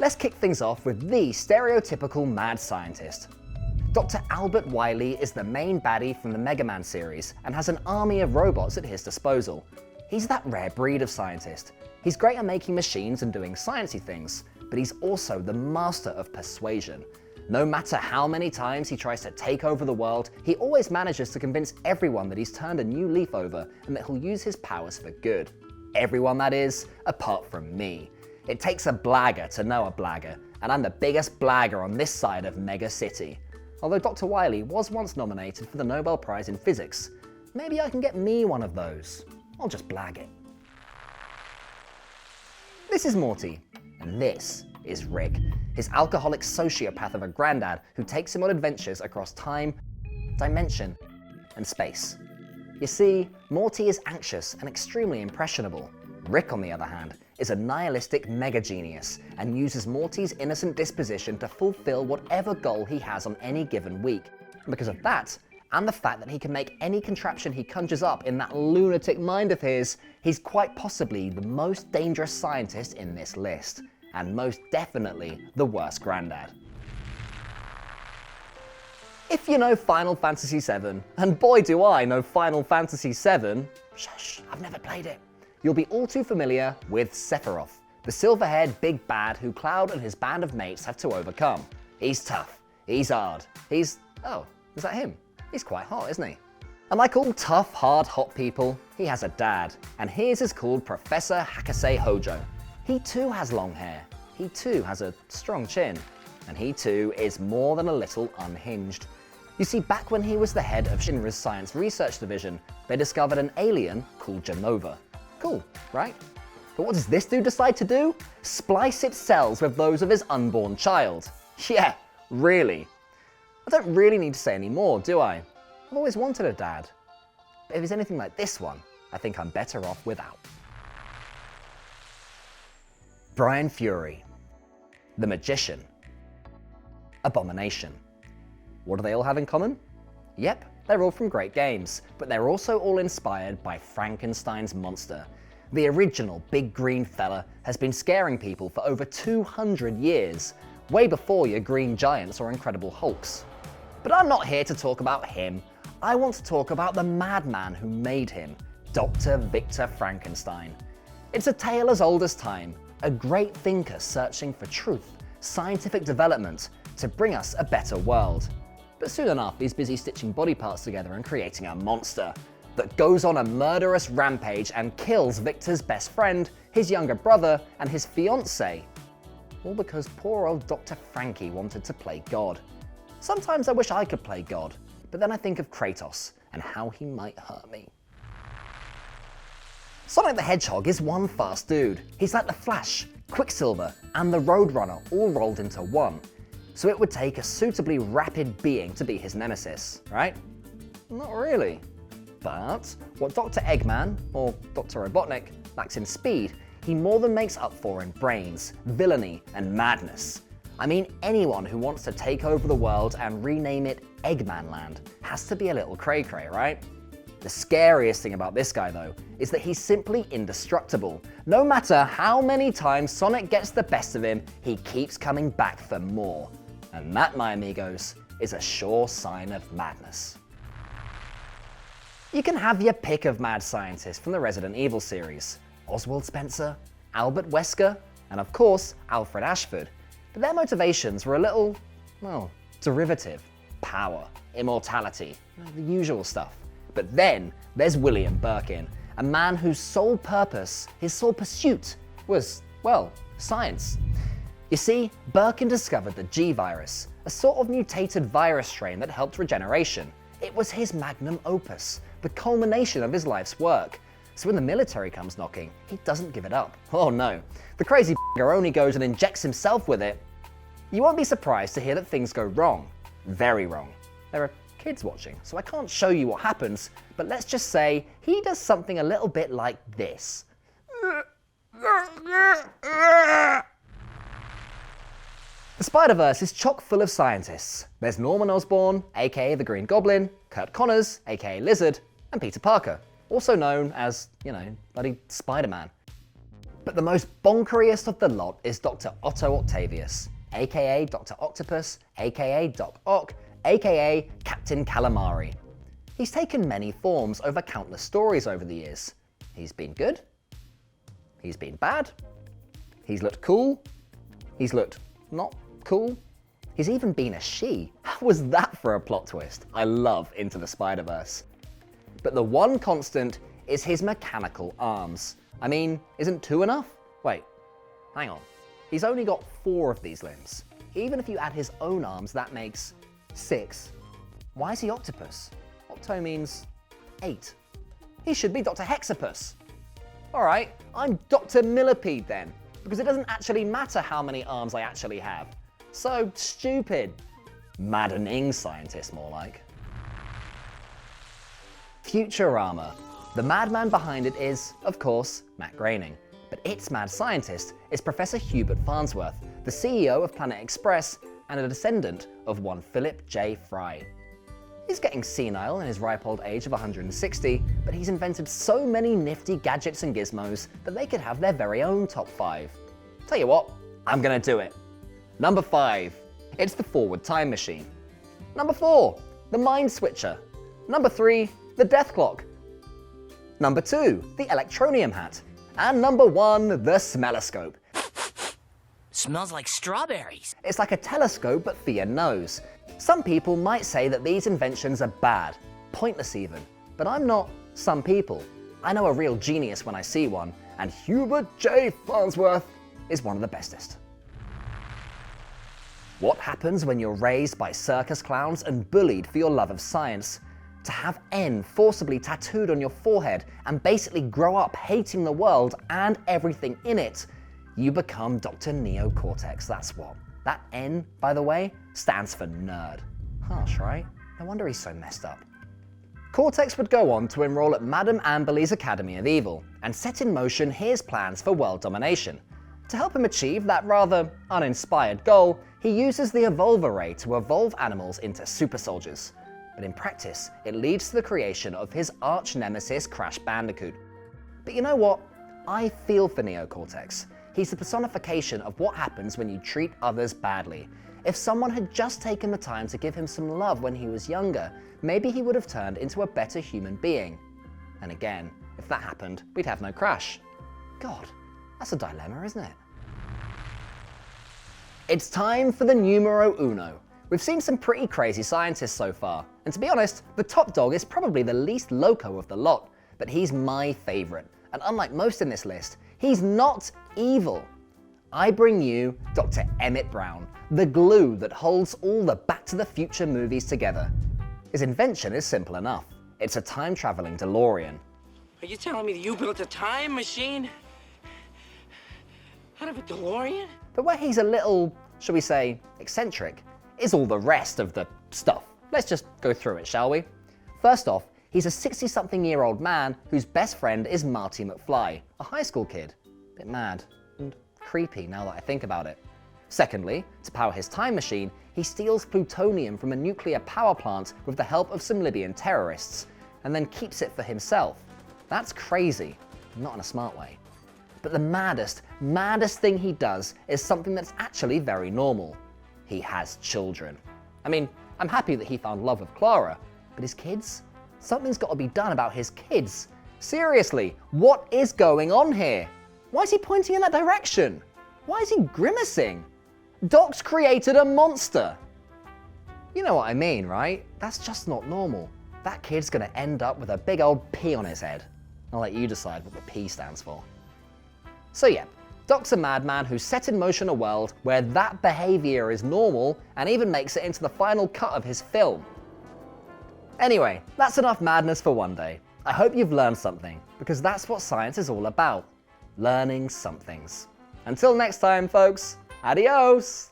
Let's kick things off with the stereotypical mad scientist. Dr. Albert Wily is the main baddie from the Mega Man series and has an army of robots at his disposal. He's that rare breed of scientist. He's great at making machines and doing sciencey things, but he's also the master of persuasion. No matter how many times he tries to take over the world, he always manages to convince everyone that he's turned a new leaf over and that he'll use his powers for good. Everyone, that is, apart from me. It takes a blagger to know a blagger, and I'm the biggest blagger on this side of Mega City. Although Dr. Wily was once nominated for the Nobel Prize in Physics, maybe I can get me one of those. I'll just blag it. This is Morty, and this is Rick, his alcoholic sociopath of a granddad who takes him on adventures across time, dimension, and space. You see, Morty is anxious and extremely impressionable. Rick, on the other hand, is a nihilistic mega genius and uses Morty's innocent disposition to fulfill whatever goal he has on any given week. And because of that, and the fact that he can make any contraption he conjures up in that lunatic mind of his, he's quite possibly the most dangerous scientist in this list, and most definitely the worst granddad. If you know Final Fantasy VII, and boy do I know Final Fantasy VII, shush, I've never played it, you'll be all too familiar with Sephiroth, the silver-haired big bad who Cloud and his band of mates have to overcome. He's tough, he's hard, oh, is that him? He's quite hot, isn't he? And like all tough, hard, hot people, he has a dad, and his is called Professor Hakase Hojo. He too has long hair, he too has a strong chin, and he too is more than a little unhinged. You see, back when he was the head of Shinra's Science Research Division, they discovered an alien called Genova. Cool, right? But what does this dude decide to do? Splice its cells with those of his unborn child. Yeah, really. I don't really need to say any more, do I? I've always wanted a dad. But if it's anything like this one, I think I'm better off without. Brian Fury. The Magician. Abomination. What do they all have in common? Yep, they're all from great games, but they're also all inspired by Frankenstein's monster. The original big green fella has been scaring people for over 200 years, way before your Green Giants or Incredible Hulks. But I'm not here to talk about him. I want to talk about the madman who made him, Dr. Victor Frankenstein. It's a tale as old as time, a great thinker searching for truth, scientific development, to bring us a better world. But soon enough, he's busy stitching body parts together and creating a monster that goes on a murderous rampage and kills Victor's best friend, his younger brother, and his fiancée. All because poor old Dr. Frankie wanted to play God. Sometimes I wish I could play God, but then I think of Kratos and how he might hurt me. Sonic the Hedgehog is one fast dude. He's like the Flash, Quicksilver, and the Roadrunner all rolled into one. So it would take a suitably rapid being to be his nemesis, right? Not really. But what Dr. Eggman, or Dr. Robotnik, lacks in speed, he more than makes up for in brains, villainy, and madness. I mean, anyone who wants to take over the world and rename it Eggman Land has to be a little cray-cray, right? The scariest thing about this guy, though, is that he's simply indestructible. No matter how many times Sonic gets the best of him, he keeps coming back for more. And that, my amigos, is a sure sign of madness. You can have your pick of mad scientists from the Resident Evil series. Oswald Spencer, Albert Wesker, and of course, Alfred Ashford. But their motivations were a little, well, derivative. Power, immortality, the usual stuff. But then there's William Birkin, a man whose sole purpose, his sole pursuit, was, well, science. You see, Birkin discovered the G virus, a sort of mutated virus strain that helped regeneration. It was his magnum opus, the culmination of his life's work. So when the military comes knocking, he doesn't give it up. Oh no, the crazy b***er only goes and injects himself with it. You won't be surprised to hear that things go wrong. Very wrong. There are kids watching, so I can't show you what happens, but let's just say he does something a little bit like this. The Spider-Verse is chock full of scientists. There's Norman Osborn, aka the Green Goblin, Kurt Connors, aka Lizard, and Peter Parker, also known as, bloody Spider-Man. But the most bonkeriest of the lot is Dr. Otto Octavius, aka Dr. Octopus, aka Doc Ock, aka Captain Calamari. He's taken many forms over countless stories over the years. He's been good, he's been bad, he's looked cool, he's looked not cool, he's even been a she. How was that for a plot twist? I love Into the Spider-Verse. But the one constant is his mechanical arms. I mean, isn't 2 enough? Wait, hang on. He's only got 4 of these limbs. Even if you add his own arms, that makes 6. Why is he Octopus? Octo means 8. He should be Dr. Hexapus. Alright, I'm Dr. Millipede then, because it doesn't actually matter how many arms I actually have. So stupid. Maddening scientist, more like. Futurama. The madman behind it is, of course, Matt Groening. But its mad scientist is Professor Hubert Farnsworth, the CEO of Planet Express and a descendant of one Philip J. Fry. He's getting senile in his ripe old age of 160, but he's invented so many nifty gadgets and gizmos that they could have their very own top 5. Tell you what, I'm gonna do it. Number 5, it's the forward time machine. Number 4, the mind switcher. Number 3, the death clock. Number 2, the electronium hat. And number 1, the smelloscope. Smells like strawberries. It's like a telescope but for your nose. Some people might say that these inventions are bad, pointless even, but I'm not some people. I know a real genius when I see one, and Hubert J. Farnsworth is one of the bestest. What happens when you're raised by circus clowns and bullied for your love of science? To have N forcibly tattooed on your forehead and basically grow up hating the world and everything in it, you become Dr. Neo Cortex, that's what. That N, by the way, stands for nerd. Harsh, right? No wonder he's so messed up. Cortex would go on to enroll at Madame Amberley's Academy of Evil and set in motion his plans for world domination. To help him achieve that rather uninspired goal, he uses the Evolve Array to evolve animals into super soldiers. But in practice, it leads to the creation of his arch nemesis Crash Bandicoot. But you know what? I feel for Neo Cortex. He's the personification of what happens when you treat others badly. If someone had just taken the time to give him some love when he was younger, maybe he would have turned into a better human being. And again, if that happened, we'd have no Crash. God, that's a dilemma, isn't it? It's time for the numero uno. We've seen some pretty crazy scientists so far, and to be honest, the top dog is probably the least loco of the lot, but he's my favourite, and unlike most in this list, he's not evil. I bring you Dr. Emmett Brown, the glue that holds all the Back to the Future movies together. His invention is simple enough. It's a time-traveling DeLorean. Are you telling me that you built a time machine out of a DeLorean? But where he's a little, shall we say, eccentric, is all the rest of the stuff. Let's just go through it, shall we? First off, he's a 60-something-year-old man whose best friend is Marty McFly, a high school kid. Bit mad and creepy now that I think about it. Secondly, to power his time machine, he steals plutonium from a nuclear power plant with the help of some Libyan terrorists, and then keeps it for himself. That's crazy, not in a smart way. But the maddest thing he does is something that's actually very normal. He has children. I mean, I'm happy that he found love with Clara, but his kids? Something's got to be done about his kids. Seriously, what is going on here? Why is he pointing in that direction? Why is he grimacing? Doc's created a monster. You know what I mean, right? That's just not normal. That kid's gonna end up with a big old P on his head. I'll let you decide what the P stands for. So yeah, Doc's a madman who set in motion a world where that behavior is normal and even makes it into the final cut of his film. Anyway, that's enough madness for one day. I hope you've learned something, because that's what science is all about. Learning somethings. Until next time, folks, adios!